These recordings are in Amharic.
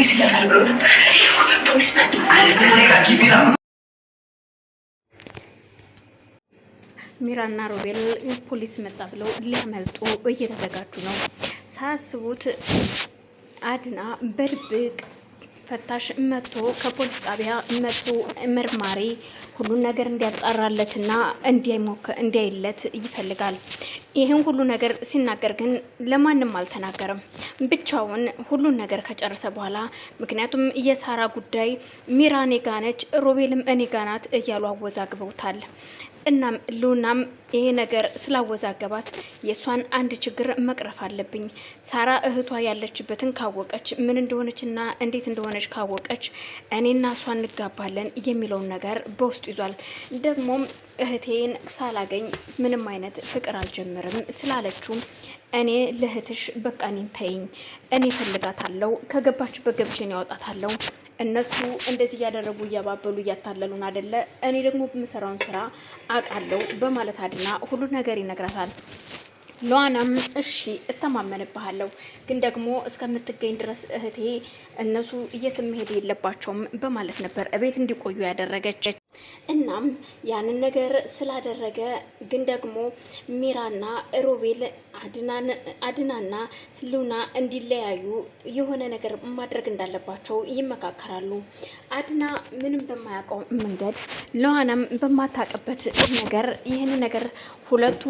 ፖሊስ ይመጣል ብሎ ነበር። ፖሊስ መጣ አለ ተረጋጊ ቢራ ሚራና ሮቤል ፖሊስ መጣ ብለው ሊያመልጡ እየተዘጋጁ ነው። ሳያስቡት አድና በድብቅ ፈታሽ መጥቶ ከፖሊስ ጣቢያ መጥቶ መርማሪ ሁሉን ነገር እንዲያጣራለትና እንዲያይለት ይፈልጋል። ይህን ሁሉ ነገር ሲናገር ግን ለማንም አልተናገረም። ብቻውን ሁሉን ነገር ከጨረሰ በኋላ ምክንያቱም የሳራ ጉዳይ ሚራ እኔ ጋ ነች፣ ሮቤልም እኔ ጋ ናት እያሉ አወዛግበውታል። እናም ሉናም ይሄ ነገር ስላወዛገባት የሷን አንድ ችግር መቅረፍ አለብኝ፣ ሳራ እህቷ ያለችበትን ካወቀች ምን እንደሆነችና እንዴት እንደሆነች ካወቀች እኔና እሷ እንጋባለን የሚለውን ነገር በውስጡ ይዟል። ደግሞም እህቴን ሳላገኝ ምንም አይነት ፍቅር አልጀምርም ስላለችው እኔ ለእህትሽ በቃ እኔን ተይኝ፣ እኔ ፈልጋታለሁ፣ ከገባችበት ገብቼ ነው ያወጣታለሁ። እነሱ እንደዚህ እያደረጉ እያባበሉ እያታለሉን አይደለ? እኔ ደግሞ በምሰራውን ስራ አውቃለሁ በማለት አድና ሁሉ ነገር ይነግራታል። ሉዋናም እሺ እተማመንብሃለሁ፣ ግን ደግሞ እስከምትገኝ ድረስ እህቴ እነሱ የትም መሄድ የለባቸውም በማለት ነበር እቤት እንዲቆዩ ያደረገች። እናም ያንን ነገር ስላደረገ ግን ደግሞ ሚራና ሮቤል አድናና ሉና እንዲለያዩ የሆነ ነገር ማድረግ እንዳለባቸው ይመካከራሉ። አድና ምንም በማያውቀው መንገድ ሉዋናም በማታውቅበት ነገር ይህን ነገር ሁለቱ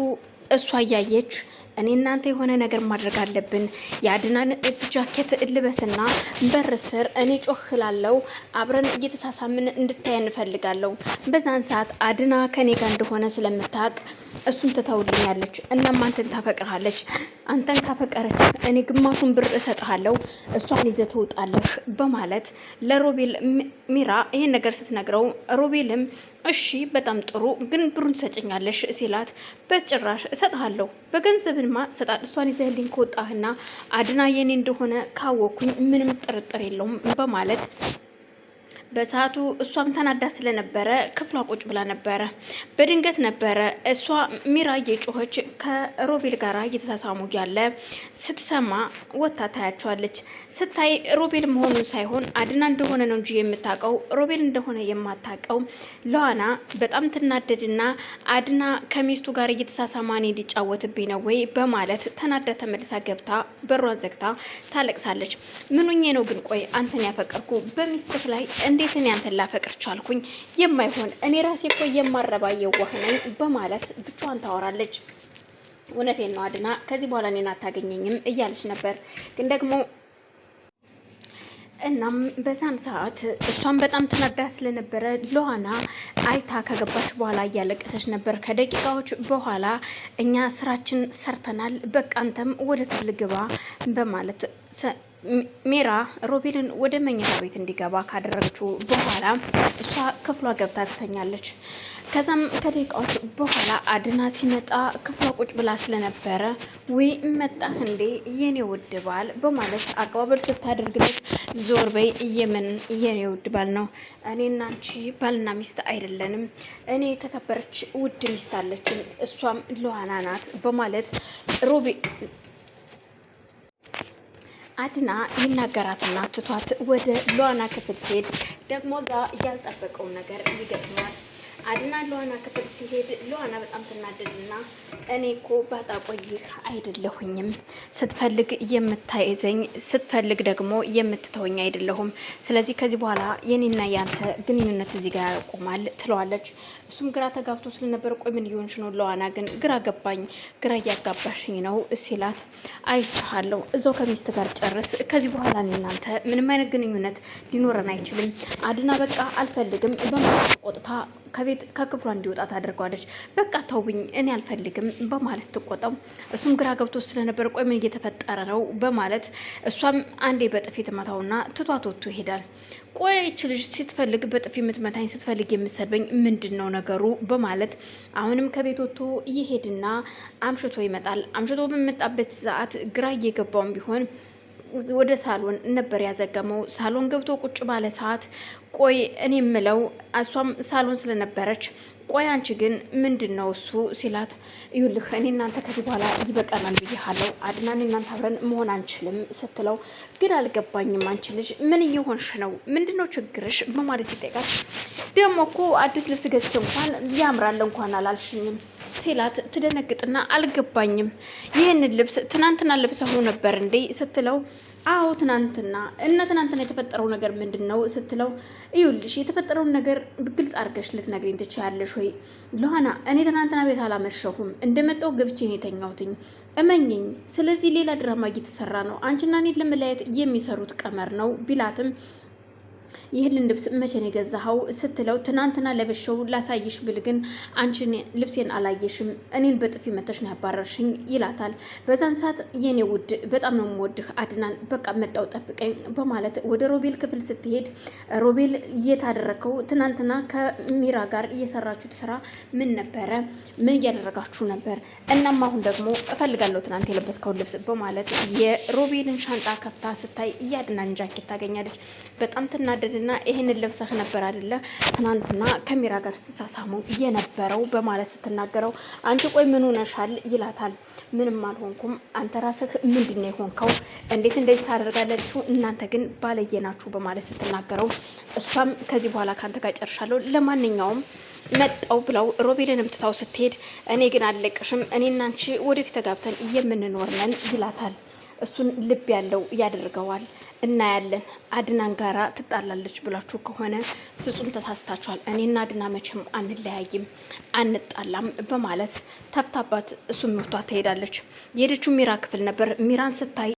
እሷ እያየች እኔ እናንተ የሆነ ነገር ማድረግ አለብን፣ የአድናን ጃኬት ልበስና በር ስር እኔ ጮህላለው፣ አብረን እየተሳሳምን እንድታይ እንፈልጋለሁ። በዛን ሰዓት አድና ከኔ ጋር እንደሆነ ስለምታውቅ እሱን ትተውልኛለች። እናም አንተን ታፈቅርሃለች። አንተን ካፈቀረች እኔ ግማሹን ብር እሰጥሃለሁ፣ እሷን ይዘህ ትወጣለህ በማለት ለሮቤል ሚራ ይሄን ነገር ስትነግረው ሮቤልም እሺ በጣም ጥሩ ግን ብሩን ትሰጭኛለሽ ሲላት በጭራሽ እሰጥሃለሁ በገንዘብንማ ሰጣት እሷን ይዘህልኝ ከወጣህና አድና የኔ እንደሆነ ካወኩኝ ምንም ጥርጥር የለውም በማለት በሰዓቱ እሷም ተናዳ ስለነበረ ክፍሏ ቁጭ ብላ ነበረ። በድንገት ነበረ እሷ ሚራ እየጮኸች ከሮቤል ጋር እየተሳሳሙ ያለ ስትሰማ ወታ ታያቸዋለች። ስታይ ሮቤል መሆኑን ሳይሆን አድና እንደሆነ ነው እንጂ የምታውቀው ሮቤል እንደሆነ የማታውቀው ሉዋና በጣም ትናደድና አድና ከሚስቱ ጋር እየተሳሳማ እኔ ሊጫወትብኝ ነው ወይ በማለት ተናዳ ተመልሳ ገብታ በሯን ዘግታ ታለቅሳለች። ምኑኜ ነው ግን ቆይ አንተን ያፈቀርኩ በሚስትህ ላይ እንዴት እኔ አንተን ላፈቅር ቻልኩኝ? የማይሆን እኔ ራሴ እኮ የማረባ የዋህ ነኝ በማለት ብቻዋን ታወራለች። እውነቴን ነው አድና ከዚህ በኋላ እኔን አታገኘኝም እያለች ነበር። ግን ደግሞ እናም በዛን ሰዓት እሷን በጣም ተናዳ ስለነበረ ሉዋና አይታ ከገባች በኋላ እያለቀሰች ነበር። ከደቂቃዎች በኋላ እኛ ስራችን ሰርተናል፣ በቃ አንተም ወደ ክፍል ግባ በማለት ሚራ ሮቤልን ወደ መኝታ ቤት እንዲገባ ካደረገችው በኋላ እሷ ክፍሏ ገብታ ትተኛለች። ከዛም ከደቂቃዎች በኋላ አድና ሲመጣ ክፍሏ ቁጭ ብላ ስለነበረ ወይ መጣህ እንዴ የኔ ውድ ባል በማለት አቀባበል ስታደርግለት ዞር በይ የምን የኔ ውድ ባል ነው፣ እኔና አንቺ ባልና ሚስት አይደለንም፣ እኔ የተከበረች ውድ ሚስት አለችን እሷም ሉዋና ናት በማለት አድና ይናገራትና ትቷት ወደ ሉዋና ክፍል ሲሄድ ደግሞ እዛ ያልጠበቀው ነገር ይገጥማል። አድና ሉዋና ክፍል ሲሄድ ሉዋና በጣም ትናደድና እኔ እኮ ባጣ ቆይህ አይደለሁኝም፣ ስትፈልግ የምታይዘኝ ስትፈልግ ደግሞ የምትተወኝ አይደለሁም፣ ስለዚህ ከዚህ በኋላ የኔና ያንተ ግንኙነት እዚህ ጋር ያቆማል ትለዋለች። እሱም ግራ ተጋብቶ ስለነበር ቆይ ምን ይሆንሽ ነው? ሉዋና ግን ግራ ገባኝ፣ ግራ እያጋባሽኝ ነው ሲላት አይቻለሁ፣ እዛው ከሚስት ጋር ጨርስ፣ ከዚህ በኋላ እኔ እናንተ ምንም አይነት ግንኙነት ሊኖረን አይችልም። አድና በቃ አልፈልግም በማለት ቆጥታ ከክፍሏ እንዲወጣ ታደርገዋለች። በቃ ተውኝ እኔ አልፈልግም በማለት ትቆጣው። እሱም ግራ ገብቶ ስለነበር ቆይ ምን እየተፈጠረ ነው በማለት እሷም አንዴ በጥፊ ትመታውና ትቷት ወጥቶ ይሄዳል። ቆይ እቺ ልጅ ስትፈልግ በጥፊ የምትመታኝ ስትፈልግ የምትሰድበኝ ምንድን ነው ነገሩ በማለት አሁንም ከቤት ወጥቶ ይሄድና አምሽቶ ይመጣል። አምሽቶ በመጣበት ሰዓት ግራ እየገባውም ቢሆን ወደ ሳሎን ነበር ያዘገመው። ሳሎን ገብቶ ቁጭ ባለ ሰዓት ቆይ እኔ የምለው እሷም ሳሎን ስለነበረች ቆይ አንቺ ግን ምንድነው እሱ ሲላት ይኸውልህ እኔ እናንተ ከዚህ በኋላ ይበቃናል ብዬሃለሁ አድናን እናንተ አብረን መሆን አንችልም ስትለው ግን አልገባኝም አንቺ ልጅ ምን እየሆንሽ ነው ምንድነው ችግርሽ በማለት ሲጠይቃት ደግሞ እኮ አዲስ ልብስ ገዝቼ እንኳን ያምራል እንኳን አላልሽኝም ሲላት ትደነግጥና አልገባኝም ይህንን ልብስ ትናንትና ለብሰው ነበር እንዴ ስትለው አዎ ትናንትና የተፈጠረው ነገር ምንድነው ስትለው ይኸውልሽ የተፈጠረውን ነገር ግልጽ አድርገሽ ልትነግሪኝ ትችያለሽ ወይ ለዋና እኔ ትናንትና ቤት አላመሸሁም እንደመጣሁ ገብቼ ነው የተኛሁትኝ እመኚኝ ስለዚህ ሌላ ድራማ እየተሰራ ነው አንቺና እኔን ለመለያየት የሚሰሩት ቀመር ነው ቢላትም ይህንን ልብስ መቼ ነው የገዛኸው ስትለው ትናንትና ለበሽው ላሳይሽ ብል ግን አንቺን ልብሴን አላየሽም እኔን በጥፊ መተሽ ነው ያባረርሽኝ ይላታል በዛን ሰዓት የኔ ውድ በጣም ነው የምወድህ አድናን በቃ መጣው ጠብቀኝ በማለት ወደ ሮቤል ክፍል ስትሄድ ሮቤል እየታደረከው ትናንትና ከሚራ ጋር እየሰራችሁት ስራ ምን ነበረ ምን እያደረጋችሁ ነበር እናም አሁን ደግሞ እፈልጋለሁ ትናንት የለበስከው ልብስ በማለት የሮቤልን ሻንጣ ከፍታ ስታይ ያድናን ጃኬት ታገኛለች በጣም ትናደድ እና ይሄንን ለብሰህ ነበር አይደለ ትናንትና ከሚራ ጋር ስትሳሳሙ የነበረው በማለት ስትናገረው አንቺ ቆይ ምን ሆነሻል ይላታል ምንም አልሆንኩም አንተ ራስህ ምንድነው የሆንከው እንዴት እንደዚህ ታደርጋለች እናንተ ግን ባለየናችሁ በማለት ስትናገረው እሷም ከዚህ በኋላ ካንተ ጋር ጨርሻለሁ ለማንኛውም መጣው ብለው ሮቤልንም ትታው ስትሄድ እኔ ግን አልለቅሽም እኔና አንቺ ወደፊት ተጋብተን የምንኖር ነን ይላታል እሱን ልብ ያለው ያደርገዋል እናያለን አድናን ጋራ ትጣላለች ብላችሁ ከሆነ ፍጹም ተሳስታችኋል እኔና አድና መቼም አንለያይም አንጣላም በማለት ተፍታባት እሱም መቷ ትሄዳለች የሄደችው ሚራ ክፍል ነበር ሚራን ስታይ